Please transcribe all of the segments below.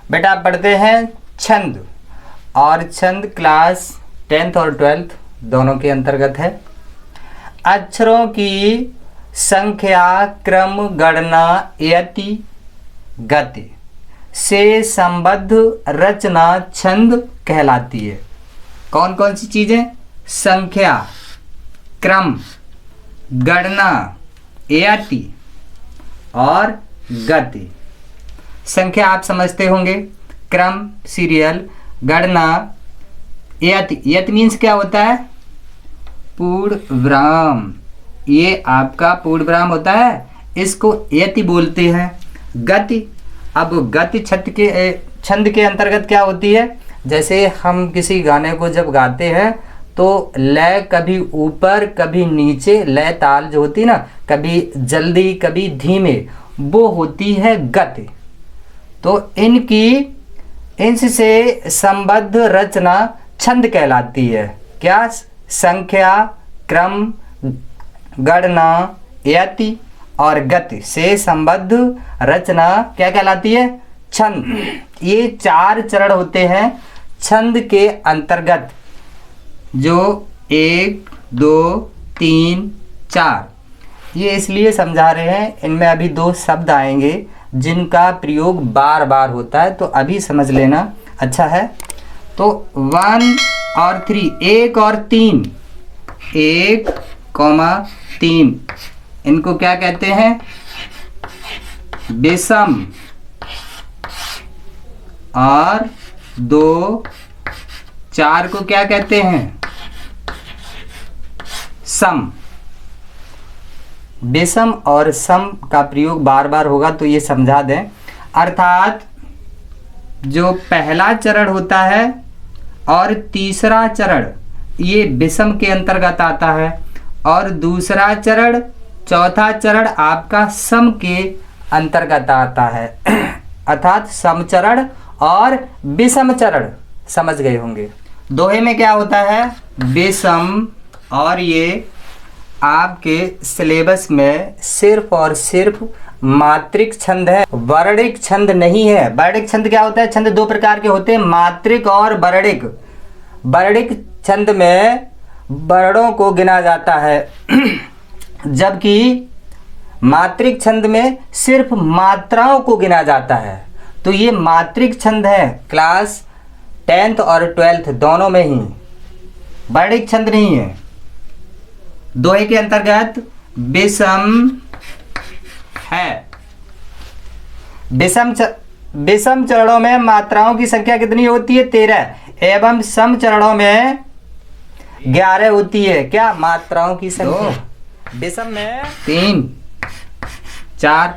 बेटा आप पढ़ते हैं छंद, और छंद क्लास 10th और 12th दोनों के अंतर्गत है। अक्षरों की संख्या, क्रम, गणना, यति, गति से संबद्ध रचना छंद कहलाती है। कौन कौन सी चीजें? संख्या, क्रम, गणना, यति और गति। संख्या आप समझते होंगे, क्रम सीरियल, गणना, यति। यति मीन्स क्या होता है? पूर्णविराम। ये आपका पूर्णविराम होता है, इसको यति बोलते हैं। गति, अब गति छंद के अंतर्गत क्या होती है? जैसे हम किसी गाने को जब गाते हैं तो लय कभी ऊपर कभी नीचे, लय ताल जो होती है ना, कभी जल्दी कभी धीमे, वो होती है गति। तो इनसे संबद्ध रचना छंद कहलाती है। क्या? संख्या, क्रम, गणना, यति और गति से संबद्ध रचना क्या कहलाती है? छंद। ये 4 चरण होते हैं छंद के अंतर्गत, जो 1, 2, 3, 4। ये इसलिए समझा रहे हैं, इनमें अभी 2 शब्द आएंगे जिनका प्रयोग बार बार होता है, तो अभी समझ लेना अच्छा है। तो 1 और 3, 1 और 3, 1, 3, इनको क्या कहते हैं? विषम। और 2, 4 को क्या कहते हैं? सम। विषम और सम का प्रयोग बार बार होगा, तो ये समझा दें। अर्थात जो पहला चरण होता है और तीसरा चरण ये विषम के अंतर्गत आता है, और दूसरा चरण, चौथा चरण आपका सम के अंतर्गत आता है। अर्थात समचरण और विषम चरण समझ गए होंगे। दोहे में क्या होता है? विषम। और ये आपके सिलेबस में सिर्फ और सिर्फ मात्रिक छंद है, वर्णिक छंद नहीं है। वर्णिक छंद क्या होता है? छंद 2 प्रकार के होते हैं, मात्रिक और वर्णिक। वर्णिक छंद में वर्णों को गिना जाता है, जबकि मात्रिक छंद में सिर्फ मात्राओं को गिना जाता है। तो ये मात्रिक छंद है क्लास 10th और 12th दोनों में ही, वर्णिक छंद नहीं है। दोहे के अंतर्गत विषम है। विषम चरणों में मात्राओं की संख्या कितनी होती है? 13। एवं सम चरणों में 11 होती है। क्या? मात्राओं की संख्या। विषम में 3, 4।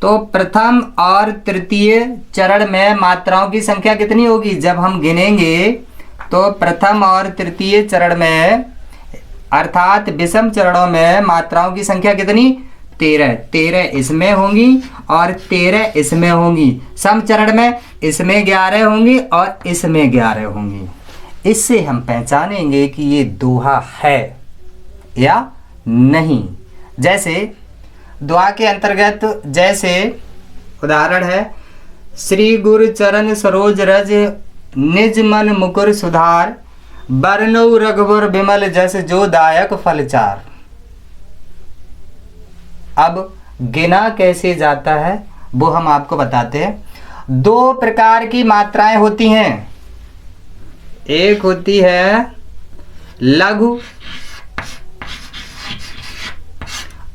तो प्रथम और तृतीय चरण में मात्राओं की संख्या कितनी होगी? जब हम गिनेंगे तो प्रथम और तृतीय चरण में, अर्थात विषम चरणों में मात्राओं की संख्या कितनी? 13। 13 इसमें होंगी और 13 इसमें होंगी। सम चरण में इसमें 11 होंगी और इसमें 11 होंगी। इससे हम पहचानेंगे कि ये दोहा है या नहीं। जैसे दोहा के अंतर्गत, जैसे उदाहरण है, श्री गुरु चरण सरोज रज निज मन मुकुर सुधार, बरनऊ रघुवर विमल जस जो दायक फलचार। अब गिना कैसे जाता है वो हम आपको बताते हैं। 2 प्रकार की मात्राएं होती हैं, एक होती है लघु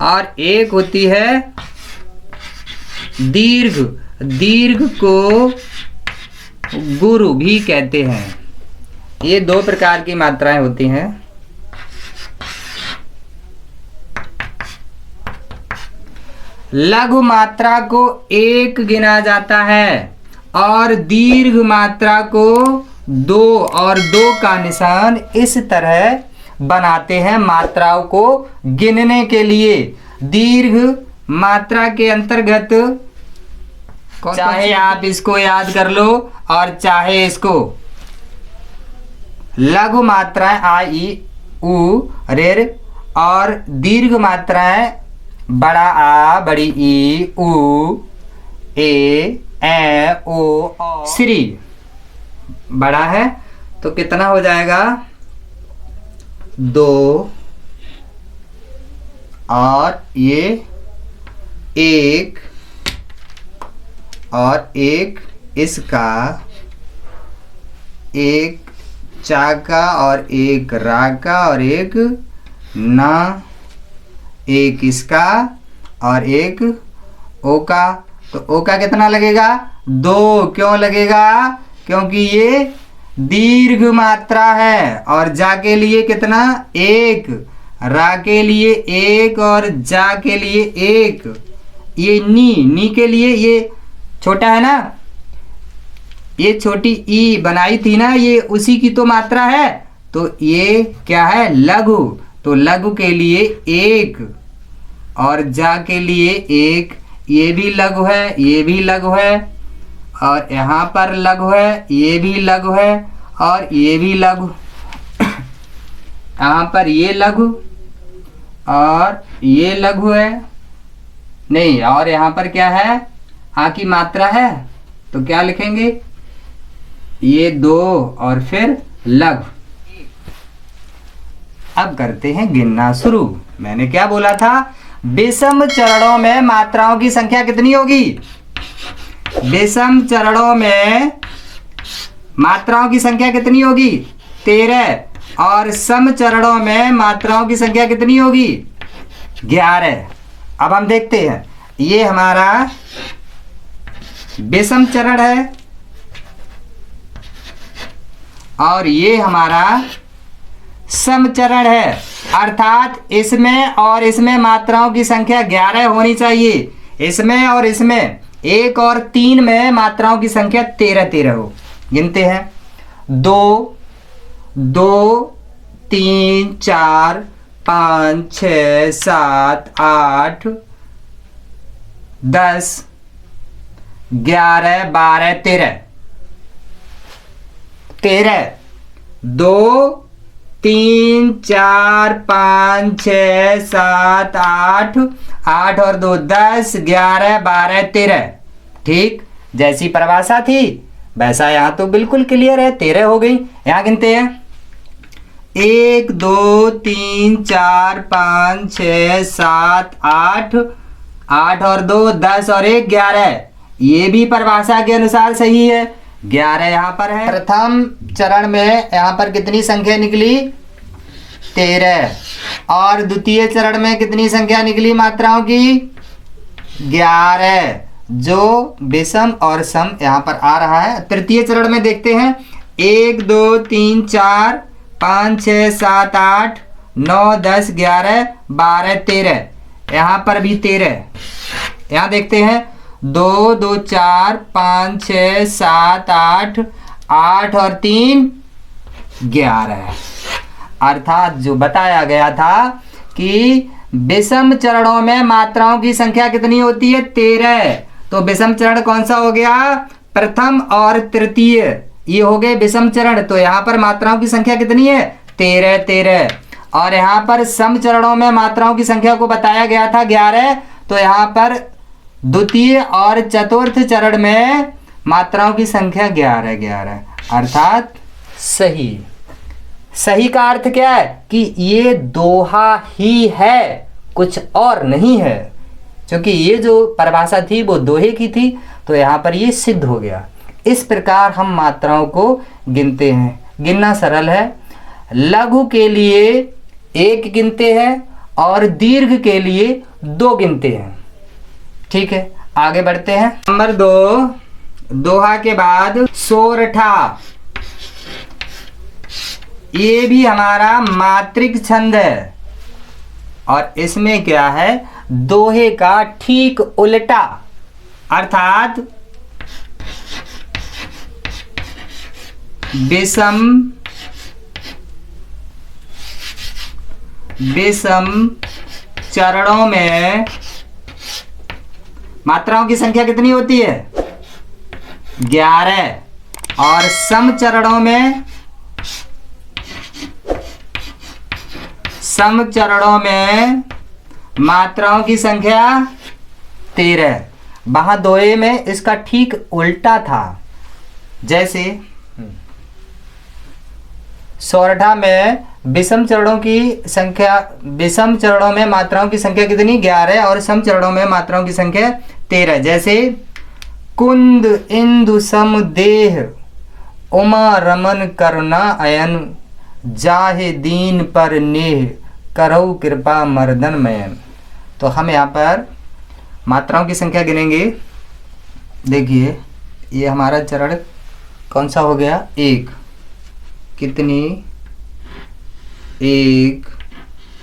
और एक होती है दीर्घ। दीर्घ को गुरु भी कहते हैं। ये 2 प्रकार की मात्राएं होती हैं। लघु मात्रा को 1 गिना जाता है और दीर्घ मात्रा को 2, और 2 का निशान इस तरह बनाते हैं मात्राओं को गिनने के लिए। दीर्घ मात्रा के अंतर्गत चाहे आप इसको याद कर लो और चाहे इसको, लघु मात्राएं आ ई उ रेर और दीर्घ मात्राएं बड़ा आ बड़ी ई उ ए ओ श्री। बड़ा है तो कितना हो जाएगा 2 और ये 1 और 1 इसका, 1 चा का और 1 रा का और 1 ना, 1 इसका और 1 ओ का। तो ओ का कितना लगेगा 2। क्यों लगेगा? क्योंकि ये दीर्घ मात्रा है। और जा के लिए कितना 1, रा के लिए 1 और जा के लिए 1। ये नी के लिए ये छोटा है ना, ये छोटी ई बनाई थी ना, ये उसी की तो मात्रा है। तो ये क्या है लघु। तो लघु के लिए 1 और जा के लिए 1। ये भी लघु है, ये भी लघु है और यहाँ पर लघु है, ये भी लघु है और ये भी लघु। यहाँ पर ये लघु और ये लघु है नहीं, और यहाँ पर क्या है आ की मात्रा है। तो क्या लिखेंगे ये 2 और फिर लघु। अब करते हैं गिनना शुरू। मैंने क्या बोला था? विषम चरणों में मात्राओं की संख्या कितनी होगी? विषम चरणों में मात्राओं की संख्या कितनी होगी? 13। और सम चरणों में मात्राओं की संख्या कितनी होगी? 11। अब हम देखते हैं, ये हमारा विषम चरण है और ये हमारा सम चरण है। अर्थात इसमें और इसमें मात्राओं की संख्या 11 होनी चाहिए। इसमें और इसमें 1 और 3 में मात्राओं की संख्या 13 हो। गिनते हैं 2 2 3 4 5 6 7 8 10 11 12 13। 2 3 4 5 6 7 8 8 और 2 10 11 12 13। ठीक, जैसी परिभाषा थी वैसा यहाँ तो बिल्कुल क्लियर है, 13 हो गई। यहाँ गिनते हैं 1 2 3 4 5 6 7 8 8 और 2 10 और 1 11। ये भी परिभाषा के अनुसार सही है। 11 यहाँ पर है। प्रथम चरण में यहाँ पर कितनी संख्या निकली? 13। और द्वितीय चरण में कितनी संख्या निकली मात्राओं की? 11, जो विषम और सम यहाँ पर आ रहा है। तृतीय चरण में देखते हैं 1 2 3 4 5 6 7 8 9 10 11 12 13। यहाँ पर भी 13। यहाँ देखते हैं 2 2 4 5 6 7 8 8 और 3 11। अर्थात जो बताया गया था कि विषम चरणों में मात्राओं की संख्या कितनी होती है? 13। तो विषम चरण कौन सा हो गया? प्रथम और तृतीय, ये हो गए विषम चरण। तो यहाँ पर मात्राओं की संख्या कितनी है? 13। और यहाँ पर सम चरणों में मात्राओं की संख्या को बताया गया था 11। तो यहाँ पर द्वितीय और चतुर्थ चरण में मात्राओं की संख्या 11। अर्थात सही। सही का अर्थ क्या है? कि ये दोहा ही है, कुछ और नहीं है। क्योंकि ये जो परिभाषा थी वो दोहे की थी, तो यहाँ पर ये सिद्ध हो गया। इस प्रकार हम मात्राओं को गिनते हैं। गिनना सरल है। लघु के लिए 1 गिनते हैं और दीर्घ के लिए 2 गिनते हैं। ठीक है, आगे बढ़ते हैं। नंबर 2, दोहा के बाद सोरठा। ये भी हमारा मात्रिक छंद है और इसमें क्या है? दोहे का ठीक उल्टा। अर्थात विषम चरणों में मात्राओं की संख्या कितनी होती है? 11। और सम चरणों में सम चरणों में मात्राओं की संख्या 13। वहां दोए में इसका ठीक उल्टा था। जैसे सोरठा में विषम चरणों की संख्या, विषम चरणों में मात्राओं की संख्या कितनी? 11 और सम चरणों में मात्राओं की संख्या 13। जैसे कुंद इंदु सम देह उमा रमन करुणा अयन जाहे दीन पर नेह करौ कृपा मर्दन मयन। तो हम यहाँ पर मात्राओं की संख्या गिनेंगे। देखिए ये हमारा चरण कौन सा हो गया? 1। कितनी? 1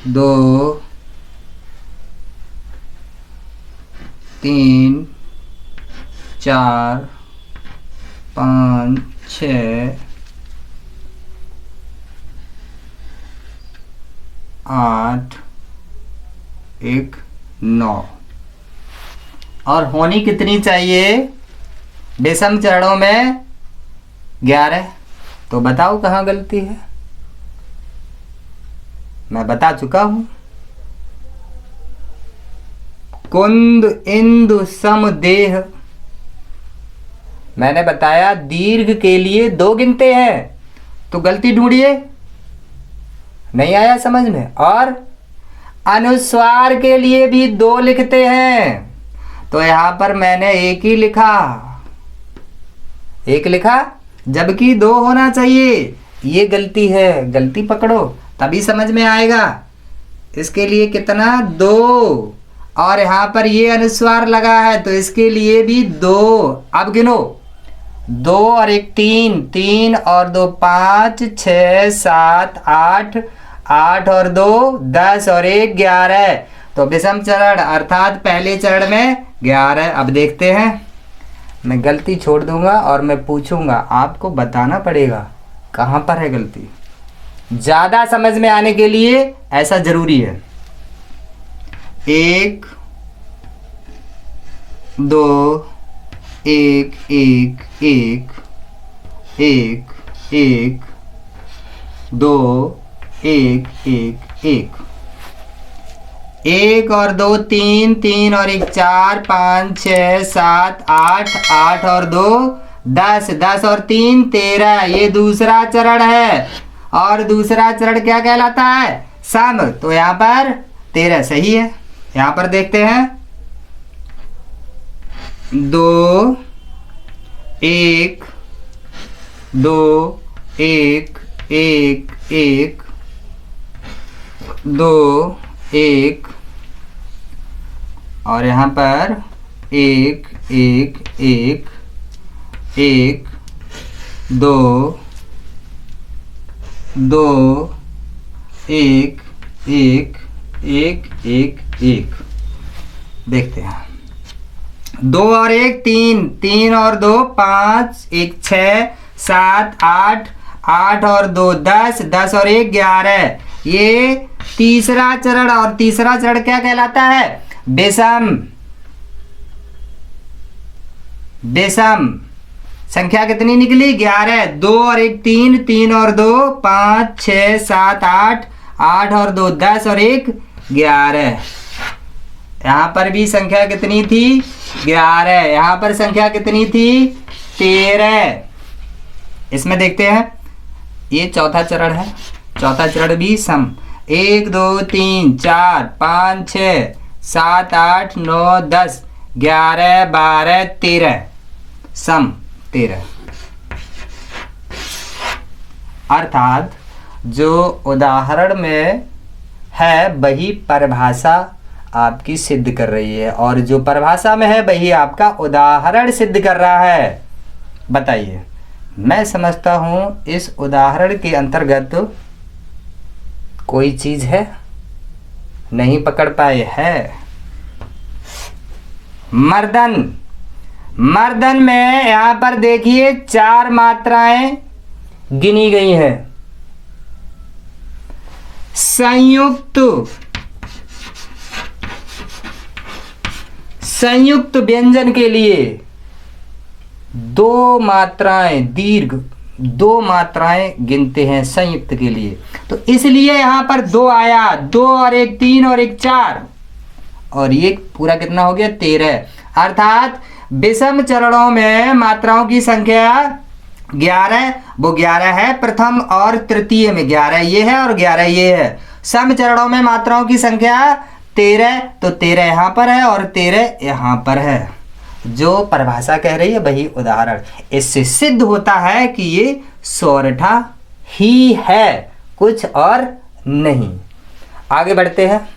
2 3 4 5 6 8 1 9। और होनी कितनी चाहिए विषम चरणों में? 11। तो बताओ कहाँ गलती है? मैं बता चुका हूं। कुंद इंदु सम देह, मैंने बताया दीर्घ के लिए 2 गिनते हैं। तो गलती ढूंढिए। नहीं आया समझ में? और अनुस्वार के लिए भी 2 लिखते हैं। तो यहां पर मैंने 1 ही लिखा, 1 लिखा, जबकि 2 होना चाहिए। ये गलती है। गलती पकड़ो तभी समझ में आएगा। इसके लिए कितना? 2। और यहां पर ये अनुस्वार लगा है तो इसके लिए भी 2। अब गिनो। 2 और 1 3, 3 और 2 5 6 7 8, 8 और 2 10 और 1 11। तो विषम चरण अर्थात पहले चरण में 11। अब देखते हैं। मैं गलती छोड़ दूंगा और मैं पूछूंगा, आपको बताना पड़ेगा कहां पर है गलती। ज्यादा समझ में आने के लिए ऐसा जरूरी है। 1 2 1 1 1 1 1 2 1 1 1 1 और 2 3, 3 और 1 4 5 6 7 8, 8 और 2 10, 10 और 3 13। ये दूसरा चरण है। और दूसरा चरण क्या कहलाता है? सम। तो यहाँ पर 13 सही है। यहाँ पर देखते हैं। 2 1 2 1 1 1 2 1 और यहाँ पर 1 1 1 1 2 2 1 1 1 1 1। देखते हैं। 2 और 1 3, 3 और 2 5, 1 6 7 8, 8 और 2 10, 10 और 1 11। ये तीसरा चरण। और तीसरा चरण क्या कहलाता है? विषम। विषम संख्या कितनी निकली? 11। 2 और 1 3, 3 और 2 5 6 7 8, 8 और 2 10 और 1 11। यहां पर भी संख्या कितनी थी? 11। यहां पर संख्या कितनी थी? 13। इसमें देखते हैं। ये चौथा चरण है। चौथा चरण भी सम। 1 2 3 4 5 6 7 8 9 10 11 12 13। सम 13। अर्थात जो उदाहरण में है वही परिभाषा आपकी सिद्ध कर रही है, और जो परिभाषा में है वही आपका उदाहरण सिद्ध कर रहा है। बताइए, मैं समझता हूं इस उदाहरण के अंतर्गत कोई चीज है? नहीं पकड़ पाए? है मर्दन। मर्दन में यहां पर देखिए 4 मात्राएं गिनी गई हैं। संयुक्त व्यंजन के लिए 2 मात्राएं दीर्घ 2 मात्राएं गिनते हैं संयुक्त के लिए, तो इसलिए यहाँ पर 2 आया, 2 और 1 3 और 1 4 और ये पूरा कितना हो गया 13। अर्थात विषम चरणों में मात्राओं की संख्या 11, वो 11 है प्रथम और तृतीय में, 11 ये है और 11 ये है। सम चरणों में मात्राओं की संख्या 13, तो 13 यहाँ पर है और 13 यहाँ पर है। जो परिभाषा कह रही है वही उदाहरण। इससे सिद्ध होता है कि ये सोरठा ही है, कुछ और नहीं। आगे बढ़ते हैं।